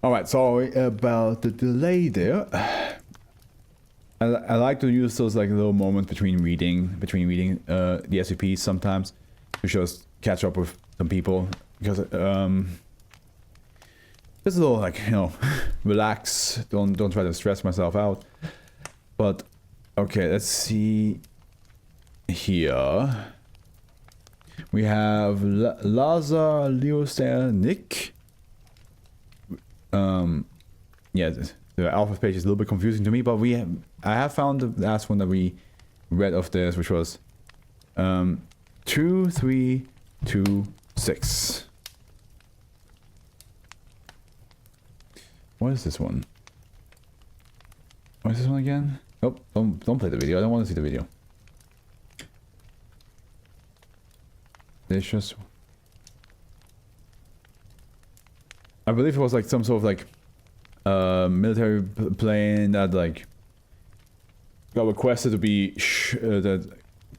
Alright, sorry about the delay there. I like to use those like little moments between reading the SCP sometimes to just catch up with some people, because just a little like, you know, relax, don't try to stress myself out. But okay, let's see here. We have Lazar Leoster Nick. Yeah, the alpha page is a little bit confusing to me, but I have found the last one that we read of this, which was 2326. What is this one? What is this one again? Oh, don't play the video. I don't want to see the video. There's just, I believe it was like some sort of like military plane that like got requested to be that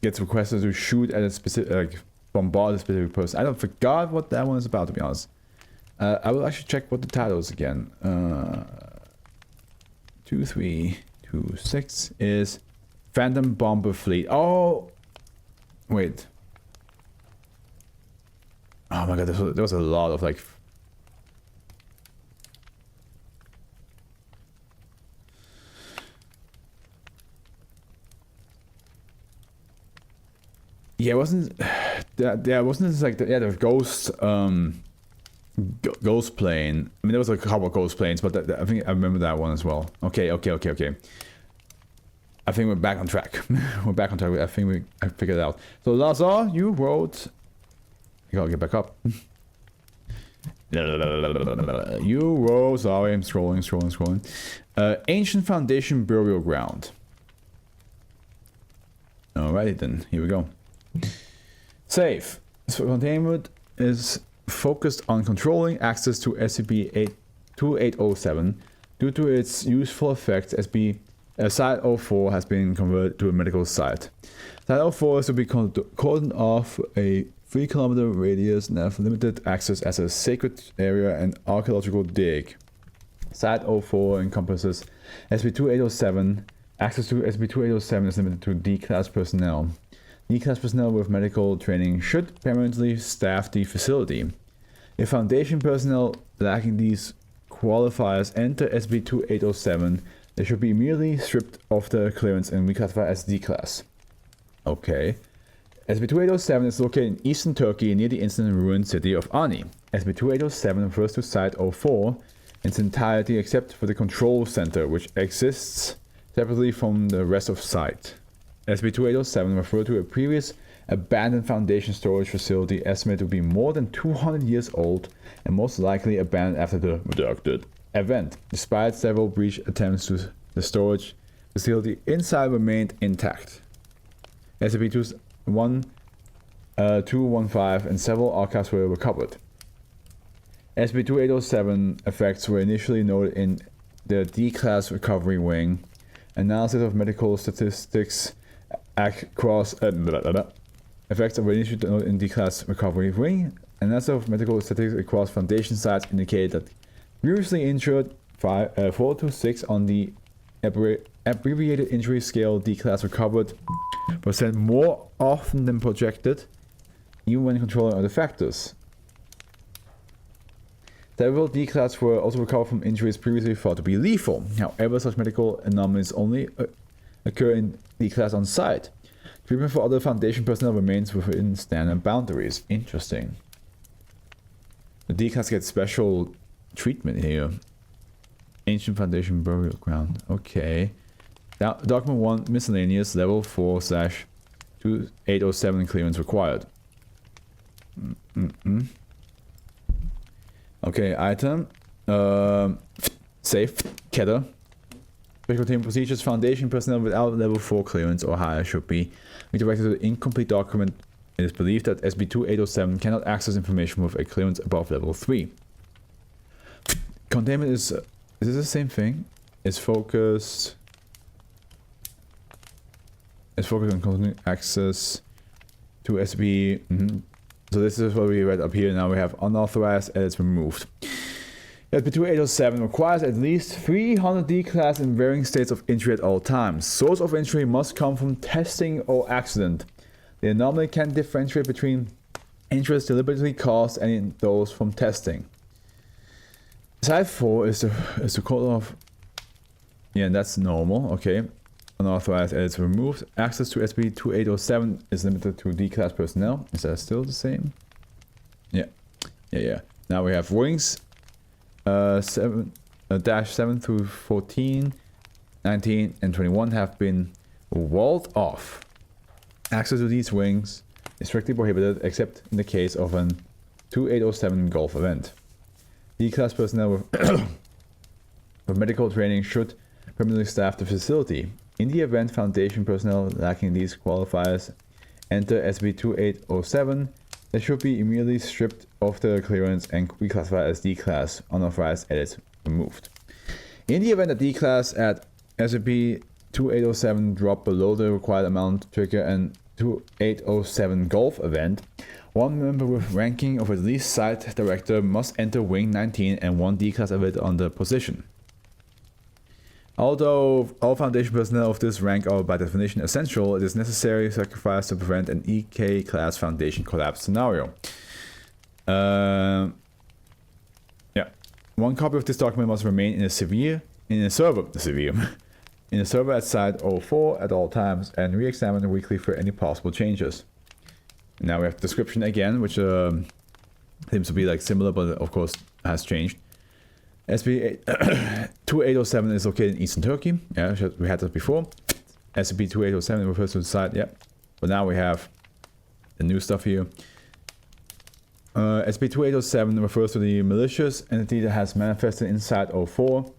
gets requested to shoot at a specific, like bombard a specific person. I don't forgot what that one is about, to be honest. I will actually check what the title is again. 2326 is Phantom Bomber Fleet. Oh, wait. Oh my god, there was a lot of like. Yeah, it wasn't. Yeah, wasn't this like the ghost ghost plane? I mean, there was like a couple of ghost planes, but I think I remember that one as well. Okay. I think we're back on track. We're back on track. I think I figured it out. So Lazar, you wrote. You gotta get back up. You wrote. Sorry, I'm scrolling. Ancient Foundation Burial Ground. Alrighty then, here we go. Safe. So containment is focused on controlling access to SCP-2807. Due to its useful effects, Site 04 has been converted to a medical site. Site 04 is to be cordoned off a 3-kilometer radius and have limited access as a sacred area and archaeological dig. Site 04 encompasses SCP-2807. Access to SCP-2807 is limited to D-Class personnel. D-Class personnel with medical training should permanently staff the facility. If Foundation personnel lacking these qualifiers enter SCP-2807, they should be immediately stripped of their clearance and reclassified as D-Class. Okay. SCP-2807 is located in eastern Turkey near the ancient ruined city of Ani. SCP-2807 refers to Site 04 in its entirety except for the control center, which exists separately from the rest of Site. SCP-2807 referred to a previous abandoned Foundation storage facility estimated to be more than 200 years old and most likely abandoned after the redacted event. Despite several breach attempts, to the storage facility inside remained intact. SCP-215 and several archives were recovered. SCP-2807 effects were initially noted in the D-Class recovery wing. Analysis of medical statistics across effects were initially noted in D-Class recovery wing. Analysis of medical statistics across Foundation sites indicated that previously injured 4 to 6 on the abbreviated injury scale D-Class recovered % more often than projected, even when controlling other factors. Several D-Class were also recovered from injuries previously thought to be lethal. However, such medical anomalies only occur in D-Class on site. Treatment for other Foundation personnel remains within standard boundaries. Interesting. The D-Class gets special treatment here. Ancient Foundation Burial Ground. Okay. Now, Document 1, Miscellaneous, Level 4/2807 clearance required. Okay, item. Safe. Keter. Special team procedures. Foundation personnel without level 4 clearance or higher should be redirected to the incomplete document. It is believed that SCP-2807 cannot access information with a clearance above level 3. Containment is this the same thing? It's focused on continuing access to SCP. So this is what we read up here. Now we have unauthorized edits removed. SCP-2807 requires at least 300 D-class in varying states of injury at all times. Source of injury must come from testing or accident. The anomaly can differentiate between injuries deliberately caused and those from testing. Site 4 is the code of... Yeah, that's normal, okay. Unauthorized edits removed. Access to SCP-2807 is limited to D-class personnel. Is that still the same? Yeah. Now we have wings. 7 through 14, 19, and 21 have been walled off. Access to these wings is strictly prohibited except in the case of an 2807 Gulf event. D-class personnel with medical training should permanently staff the facility. In the event Foundation personnel lacking these qualifiers enter SCP-2807, they should be immediately stripped of their clearance and reclassified as D-class, unauthorized edits removed. In the event that D-class at SCP-2807 drop below the required amount to trigger an 2807 Gulf event, one member with ranking of at least Site Director must enter Wing 19 and one D-class event on the position. Although all Foundation personnel of this rank are by definition essential, it is necessary sacrifice to prevent an EK-class Foundation collapse scenario. Yeah. One copy of this document must remain in a server at Site 04 at all times and re-examined weekly for any possible changes. Now we have the description again, which seems to be like similar, but of course has changed. SCP-2807 is located in Eastern Turkey. Yeah, we had that before. SCP-2807 refers to the site. Yep. But now we have the new stuff here. SCP-2807 refers to the malicious entity that has manifested in Site 04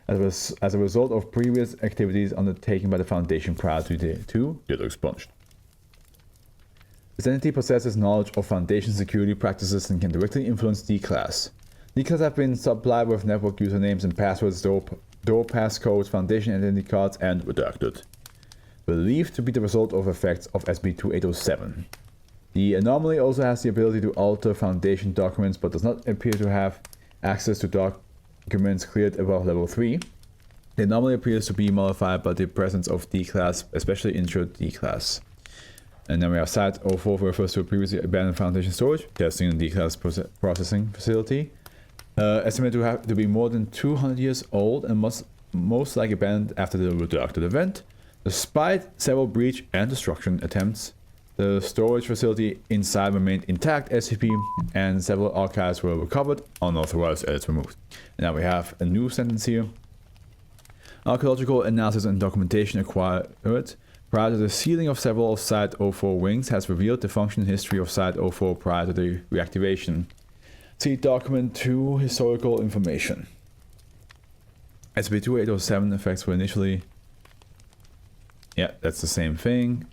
as a result of previous activities undertaken by the Foundation prior to get expunged. This entity possesses knowledge of Foundation security practices and can directly influence D-Class. D-Class have been supplied with network usernames and passwords, door passcodes, Foundation identity cards, and redacted. Believed to be the result of effects of SCP-2807. The anomaly also has the ability to alter Foundation documents but does not appear to have access to documents cleared above level 3. The anomaly appears to be modified by the presence of D-Class, especially injured D-Class. And then we have Site 04 refers to a previously abandoned Foundation storage, testing and D-Class processing facility. Estimated to be more than 200 years old and most likely abandoned after the redacted event. Despite several breach and destruction attempts, the storage facility inside remained intact SCP and several archives were recovered, unauthorized edits removed. And now we have a new sentence here. Archaeological analysis and documentation acquired prior to the sealing of several of Site 04 wings has revealed the function and history of Site 04 prior to the reactivation. See document 2, historical information. SCP-2807 effects were initially... Yeah, that's the same thing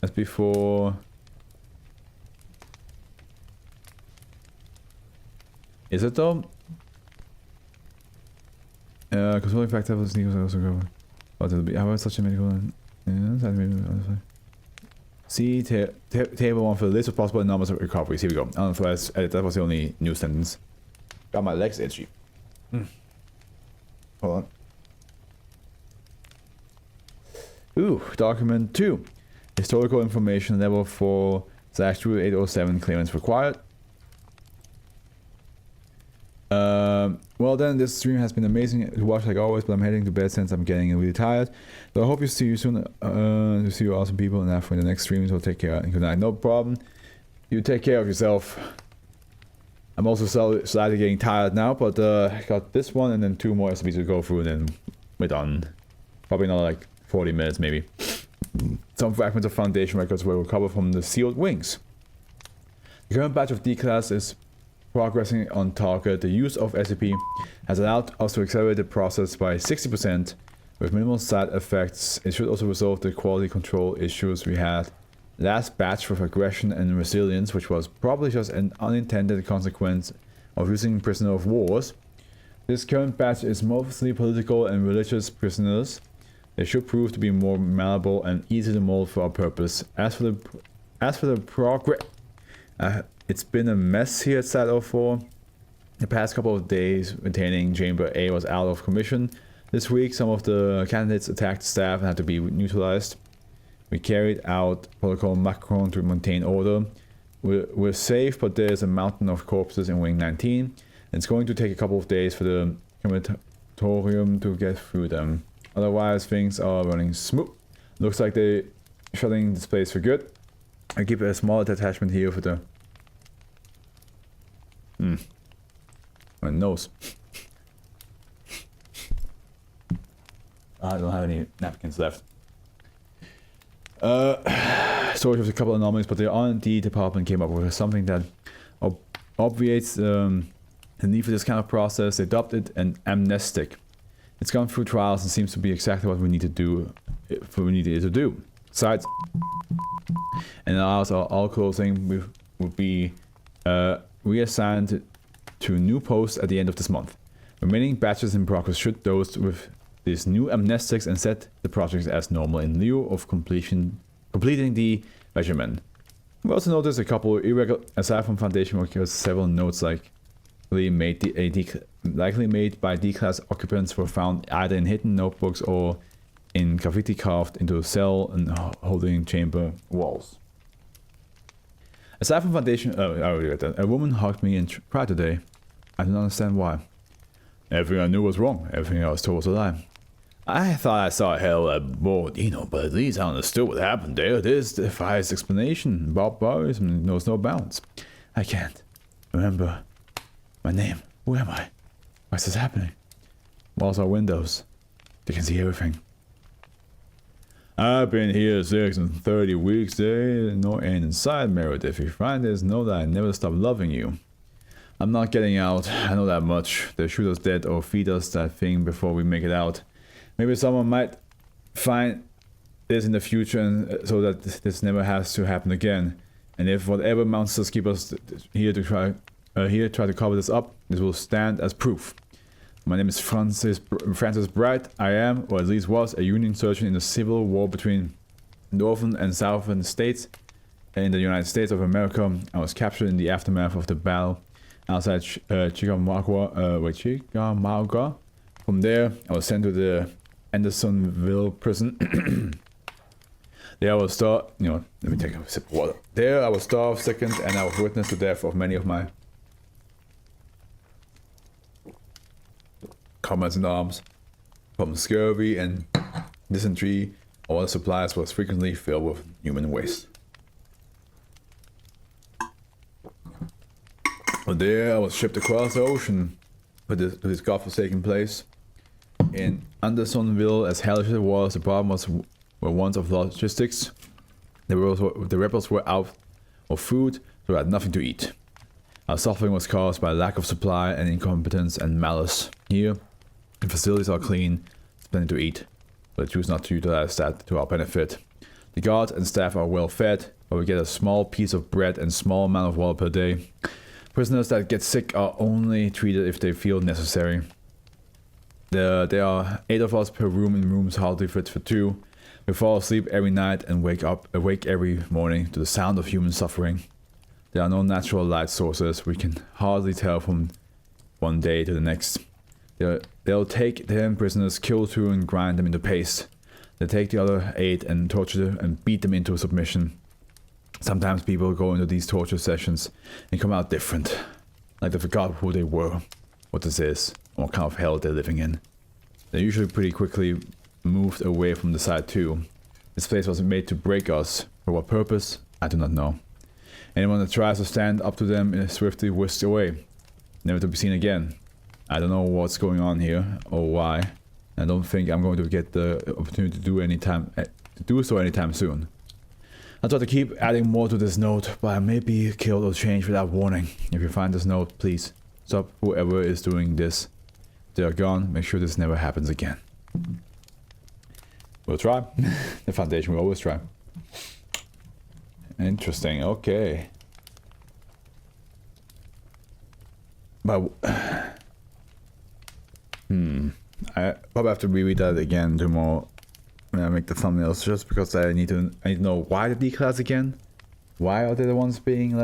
as before. Is it though? Controlling factor was also covered. What will be? How about such a medical? See table 1 for the list of possible numbers of recoveries. Here we go. That was the only new sentence. Got my legs itchy. Hold on. Ooh, document 2. Historical information level 4/2807 clearance required. Well then, this stream has been amazing to watch like always, but I'm heading to bed since I'm getting really tired. So I hope you see you soon, to see you awesome people, and after the next stream, so take care and good night. No problem. You take care of yourself. I'm also slightly getting tired now, but I got this one and then 2 more SCPs to go through and then we're done. Probably another like 40 minutes maybe. Some fragments of Foundation records were recovered from the sealed wings. The current batch of D-Class is progressing on target. The use of SCP has allowed us to accelerate the process by 60% with minimal side effects. It should also resolve the quality control issues we had last batch with aggression and resilience, which was probably just an unintended consequence of using prisoner of wars. This current batch is mostly political and religious prisoners. They should prove to be more malleable and easy to mold for our purpose. As for the progress, it's been a mess here at Site 04. The past couple of days, maintaining Chamber A was out of commission. This week, some of the candidates attacked staff and had to be neutralized. We carried out Protocol Macron to maintain order. We're safe, but there's a mountain of corpses in Wing 19. It's going to take a couple of days for the crematorium to get through them. Otherwise, things are running smooth. Looks like they're shutting this place for good. I keep a small detachment here for the... My nose. I don't have any napkins left. Storage of a couple of anomalies, but the R&D department came up with something that obviates the need for this kind of process. They dubbed it an amnestic. It's gone through trials and seems to be exactly what we need to do. We needed it to do. Besides, and allows all closing would be reassigned to new posts at the end of this month. Remaining batches in progress should those with these new amnestics and set the project as normal in lieu of completing the regimen. We also noticed a couple of irregular, aside from Foundation workers, several notes likely made by D-class occupants were found either in hidden notebooks or in graffiti carved into a cell and holding chamber walls. Aside from Foundation, I already read that. A woman hugged me and cried today. I don't understand why. Everything I knew was wrong. Everything I was told was a lie. I thought I saw a hell of a board, but at least I understood what happened there. This defies explanation. Barbarism knows no bounds. I can't remember my name. Who am I? What's this happening? Walls are windows. They can see everything. I've been here 6 and 30 weeks. There's no end in sight, Meredith. If you find this, know that I never stop loving you. I'm not getting out. I know that much. They'll shoot us dead or feed us that thing before we make it out. Maybe someone might find this in the future and, so that this never has to happen again. And if whatever monsters keep us here to try to cover this up, this will stand as proof. My name is Francis Bright. I am, or at least was, a Union surgeon in the Civil War between Northern and Southern states in the United States of America. I was captured in the aftermath of the battle outside Chickamauga. From there, I was sent to the Andersonville prison. There I was starved. Let me take a sip of water. There I was starved, sickened, and I was witness to the death of many of my comrades in arms. From scurvy and dysentery, all the supplies was frequently filled with human waste. From there I was shipped across the ocean to this godforsaken place. In Andersonville, as hellish as it was, the problem were ones of logistics. The rebels were out of food, so I had nothing to eat. Our suffering was caused by lack of supply and incompetence and malice. Here, the facilities are clean, there's plenty to eat, but I choose not to utilize that to our benefit. The guards and staff are well fed, but we get a small piece of bread and small amount of water per day. Prisoners that get sick are only treated if they feel necessary. There are 8 of us per room in rooms hardly fit for 2. We fall asleep every night and wake every morning to the sound of human suffering. There are no natural light sources. We can hardly tell from one day to the next. They'll take 10 prisoners, kill 2 and grind them into paste. They take the other 8 and torture them and beat them into submission. Sometimes people go into these torture sessions and come out different. Like they forgot who they were, what this is, and what kind of hell they're living in. They're usually pretty quickly moved away from the site too. This place was made to break us. For what purpose? I do not know. Anyone that tries to stand up to them is swiftly whisked away, never to be seen again. I don't know what's going on here or why. I don't think I'm going to get the opportunity to do so anytime soon. I'll try to keep adding more to this note, but I may be killed or changed without warning. If you find this note, please stop whoever is doing this. If they are gone, make sure this never happens again. We'll try. The Foundation will always try. Interesting, okay. But I probably have to reread that again tomorrow when I make the thumbnails, just because I need to know why the D-class again. Why are they the ones being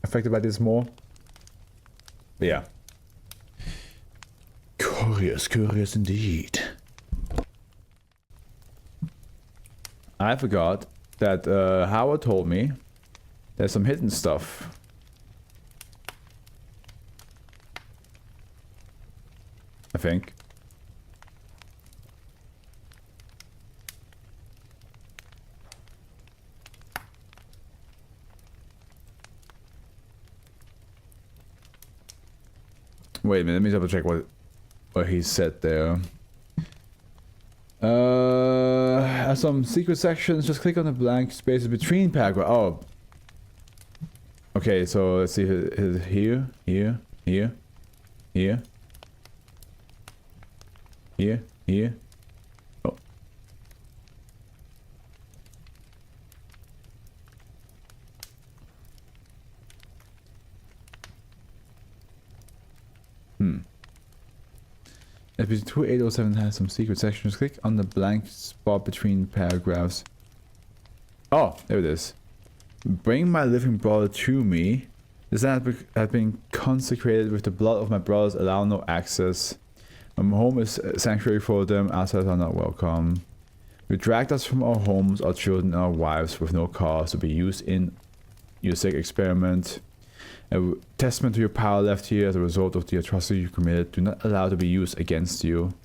affected by this more? But yeah. Curious indeed. I forgot that Howard told me there's some hidden stuff. I think. Wait a minute, let me double check what he said there. Some secret sections, just click on the blank spaces between paragraphs. Oh. Okay, so let's see here. Oh. SCP 2807 has some secret sections. Click on the blank spot between paragraphs. Oh, there it is. Bring my living brother to me. This land has been consecrated with the blood of my brothers. Allow no access. My home is a sanctuary for them. Outsiders are not welcome. You dragged us from our homes, our children, and our wives with no cause to be used in your sick experiment. A testament to your power left here as a result of the atrocity you committed. Do not allow to be used against you.